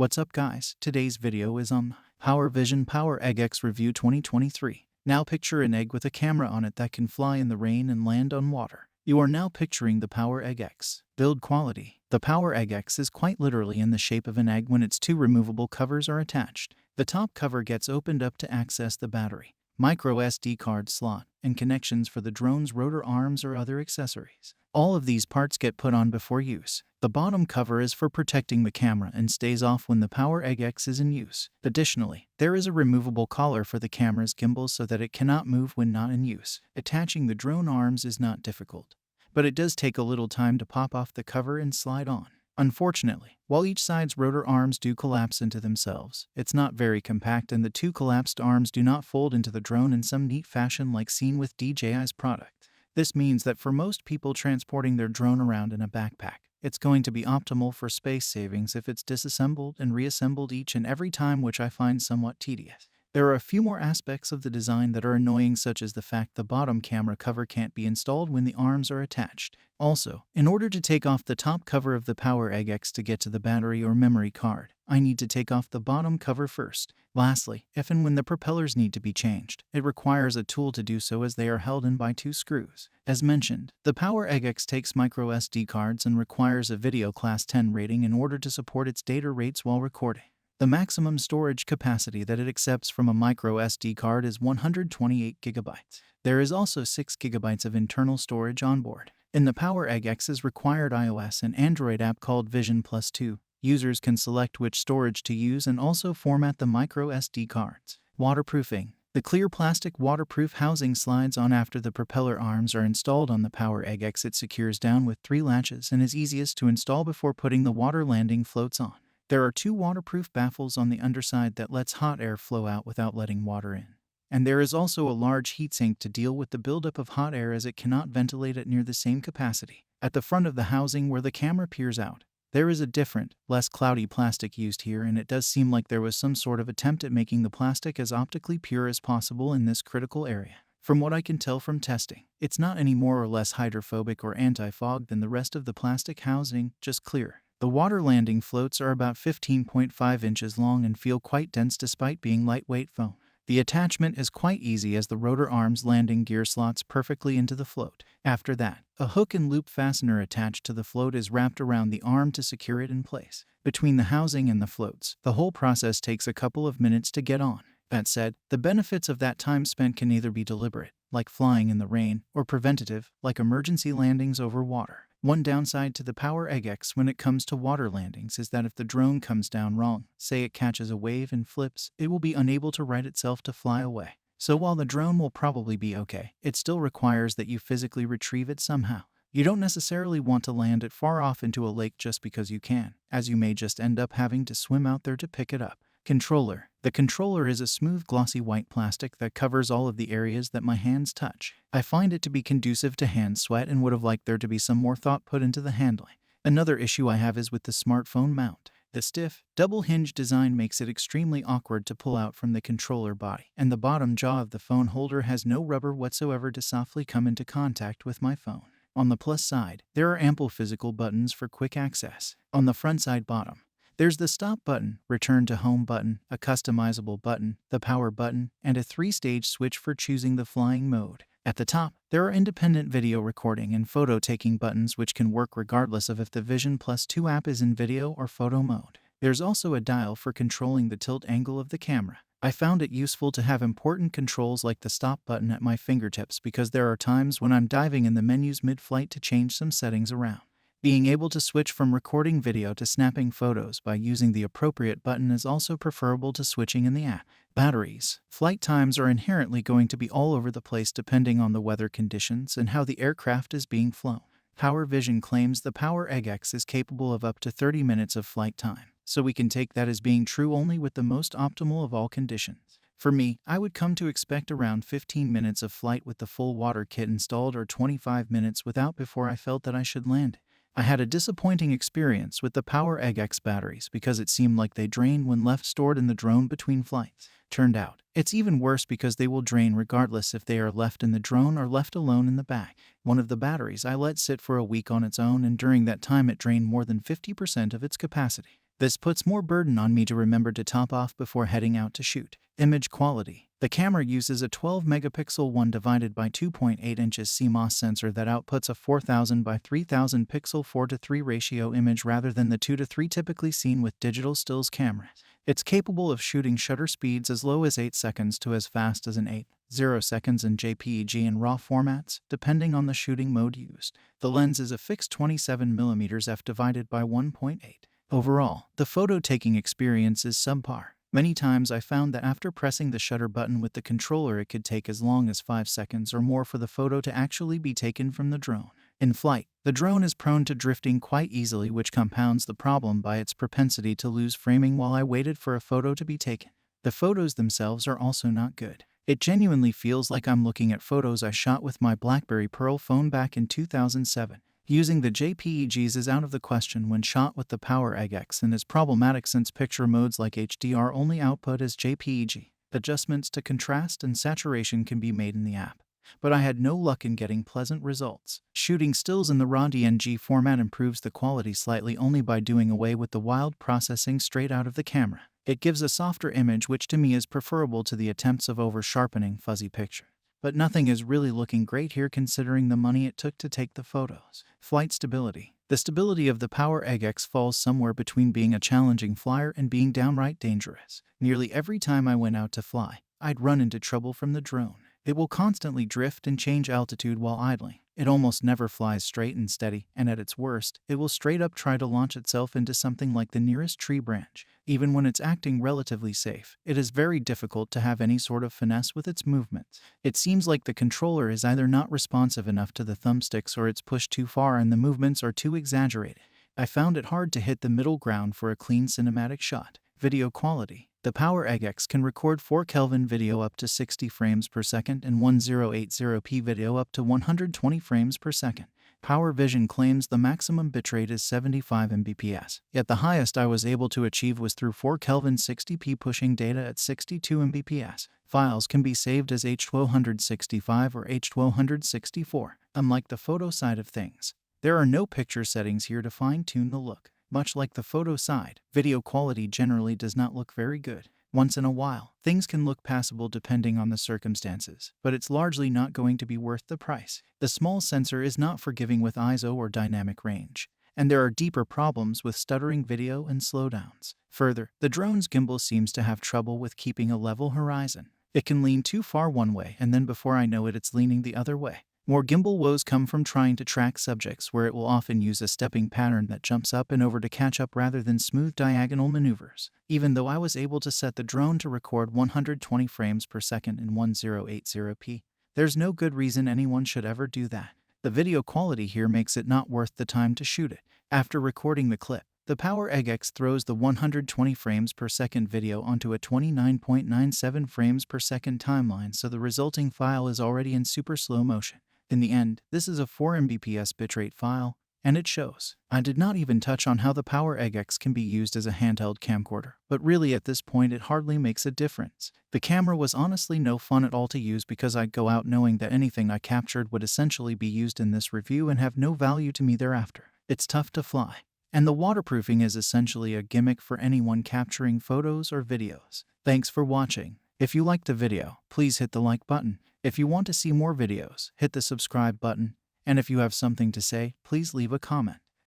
What's up guys, today's video is on PowerVision POWEREGG X Review 2023. Now picture an egg with a camera on it that can fly in the rain and land on water. You are now picturing the POWEREGG X. Build quality. The POWEREGG X is quite literally in the shape of an egg when its two removable covers are attached. The top cover gets opened up to access the battery, micro SD card slot, and connections for the drone's rotor arms or other accessories. All of these parts get put on before use. The bottom cover is for protecting the camera and stays off when the POWEREGG X is in use. Additionally, there is a removable collar for the camera's gimbal so that it cannot move when not in use. Attaching the drone arms is not difficult, but it does take a little time to pop off the cover and slide on. Unfortunately, while each side's rotor arms do collapse into themselves, it's not very compact and the two collapsed arms do not fold into the drone in some neat fashion like seen with DJI's product. This means that for most people transporting their drone around in a backpack, it's going to be optimal for space savings if it's disassembled and reassembled each and every time, which I find somewhat tedious. There are a few more aspects of the design that are annoying, such as the fact the bottom camera cover can't be installed when the arms are attached. Also, in order to take off the top cover of the POWEREGG X to get to the battery or memory card, I need to take off the bottom cover first. Lastly, if and when the propellers need to be changed, it requires a tool to do so as they are held in by two screws. As mentioned, the POWEREGG X takes micro SD cards and requires a video class 10 rating in order to support its data rates while recording. The maximum storage capacity that it accepts from a micro SD card is 128 gigabytes. There is also 6 gigabytes of internal storage on board. In the POWEREGG X's required iOS and Android app called Vision Plus 2, users can select which storage to use and also format the micro SD cards. Waterproofing. The clear plastic waterproof housing slides on after the propeller arms are installed on the POWEREGG X. It secures down with 3 latches and is easiest to install before putting the water landing floats on. There are 2 waterproof baffles on the underside that lets hot air flow out without letting water in. And there is also a large heatsink to deal with the buildup of hot air, as it cannot ventilate at near the same capacity. At the front of the housing where the camera peers out, there is a different, less cloudy plastic used here, and it does seem like there was some sort of attempt at making the plastic as optically pure as possible in this critical area. From what I can tell from testing, it's not any more or less hydrophobic or anti-fog than the rest of the plastic housing, just clearer. The water landing floats are about 15.5 inches long and feel quite dense despite being lightweight foam. The attachment is quite easy as the rotor arms landing gear slots perfectly into the float. After that, a hook and loop fastener attached to the float is wrapped around the arm to secure it in place. Between the housing and the floats, the whole process takes a couple of minutes to get on. That said, the benefits of that time spent can either be deliberate, like flying in the rain, or preventative, like emergency landings over water. One downside to the POWEREGG X when it comes to water landings is that if the drone comes down wrong, say it catches a wave and flips, it will be unable to right itself to fly away. So while the drone will probably be okay, it still requires that you physically retrieve it somehow. You don't necessarily want to land it far off into a lake just because you can, as you may just end up having to swim out there to pick it up. Controller. The controller is a smooth glossy white plastic that covers all of the areas that my hands touch. I find it to be conducive to hand sweat and would have liked there to be some more thought put into the handling. Another issue I have is with the smartphone mount. The stiff, double-hinge design makes it extremely awkward to pull out from the controller body, and the bottom jaw of the phone holder has no rubber whatsoever to softly come into contact with my phone. On the plus side, there are ample physical buttons for quick access. On the front side bottom, there's the stop button, return to home button, a customizable button, the power button, and a 3-stage switch for choosing the flying mode. At the top, there are independent video recording and photo taking buttons which can work regardless of if the Vision Plus 2 app is in video or photo mode. There's also a dial for controlling the tilt angle of the camera. I found it useful to have important controls like the stop button at my fingertips because there are times when I'm diving in the menus mid-flight to change some settings around. Being able to switch from recording video to snapping photos by using the appropriate button is also preferable to switching in the app. Batteries. Flight times are inherently going to be all over the place depending on the weather conditions and how the aircraft is being flown. POWERVISION claims the POWEREGG X is capable of up to 30 minutes of flight time, so we can take that as being true only with the most optimal of all conditions. For me, I would come to expect around 15 minutes of flight with the full water kit installed or 25 minutes without before I felt that I should land. I had a disappointing experience with the POWEREGG X batteries because it seemed like they drained when left stored in the drone between flights. Turned out, it's even worse because they will drain regardless if they are left in the drone or left alone in the bag. One of the batteries I let sit for a week on its own, and during that time it drained more than 50% of its capacity. This puts more burden on me to remember to top off before heading out to shoot. Image quality. The camera uses a 12 megapixel 1 divided by 2.8 inches CMOS sensor that outputs a 4000 by 3000 pixel 4:3 ratio image rather than the 2:3 typically seen with digital stills cameras. It's capable of shooting shutter speeds as low as 8 seconds to as fast as an 8.0 seconds in JPEG and RAW formats, depending on the shooting mode used. The lens is a fixed 27mm f divided by 1.8. Overall, the photo-taking experience is subpar. Many times I found that after pressing the shutter button with the controller it could take as long as 5 seconds or more for the photo to actually be taken from the drone. In flight, the drone is prone to drifting quite easily, which compounds the problem by its propensity to lose framing while I waited for a photo to be taken. The photos themselves are also not good. It genuinely feels like I'm looking at photos I shot with my BlackBerry Pearl phone back in 2007. Using the JPEGs is out of the question when shot with the POWEREGG X and is problematic since picture modes like HDR only output as JPEG. Adjustments to contrast and saturation can be made in the app, but I had no luck in getting pleasant results. Shooting stills in the RAW DNG format improves the quality slightly only by doing away with the wild processing straight out of the camera. It gives a softer image, which to me is preferable to the attempts of over-sharpening fuzzy picture. But nothing is really looking great here considering the money it took to take the photos. Flight stability. The stability of the POWEREGG X falls somewhere between being a challenging flyer and being downright dangerous. Nearly every time I went out to fly, I'd run into trouble from the drone. It will constantly drift and change altitude while idling. It almost never flies straight and steady, and at its worst, it will straight up try to launch itself into something like the nearest tree branch. Even when it's acting relatively safe, it is very difficult to have any sort of finesse with its movements. It seems like the controller is either not responsive enough to the thumbsticks or it's pushed too far and the movements are too exaggerated. I found it hard to hit the middle ground for a clean cinematic shot. Video quality. The POWEREGG X can record 4K video up to 60 frames per second and 1080p video up to 120 frames per second. PowerVision claims the maximum bitrate is 75 Mbps, yet the highest I was able to achieve was through 4K 60p pushing data at 62 Mbps. Files can be saved as H265 or H264. Unlike the photo side of things, there are no picture settings here to fine-tune the look. Much like the photo side, video quality generally does not look very good. Once in a while, things can look passable depending on the circumstances, but it's largely not going to be worth the price. The small sensor is not forgiving with ISO or dynamic range, and there are deeper problems with stuttering video and slowdowns. Further, the drone's gimbal seems to have trouble with keeping a level horizon. It can lean too far one way, and then before I know it, it's leaning the other way. More gimbal woes come from trying to track subjects, where it will often use a stepping pattern that jumps up and over to catch up rather than smooth diagonal maneuvers. Even though I was able to set the drone to record 120 frames per second in 1080p, there's no good reason anyone should ever do that. The video quality here makes it not worth the time to shoot it. After recording the clip, the POWEREGG X throws the 120 frames per second video onto a 29.97 frames per second timeline, so the resulting file is already in super slow motion. In the end, this is a 4 Mbps bitrate file, and it shows. I did not even touch on how the POWEREGG X can be used as a handheld camcorder, but really at this point it hardly makes a difference. The camera was honestly no fun at all to use because I'd go out knowing that anything I captured would essentially be used in this review and have no value to me thereafter. It's tough to fly, and the waterproofing is essentially a gimmick for anyone capturing photos or videos. Thanks for watching. If you liked the video, please hit the like button. If you want to see more videos, hit the subscribe button. And if you have something to say, please leave a comment.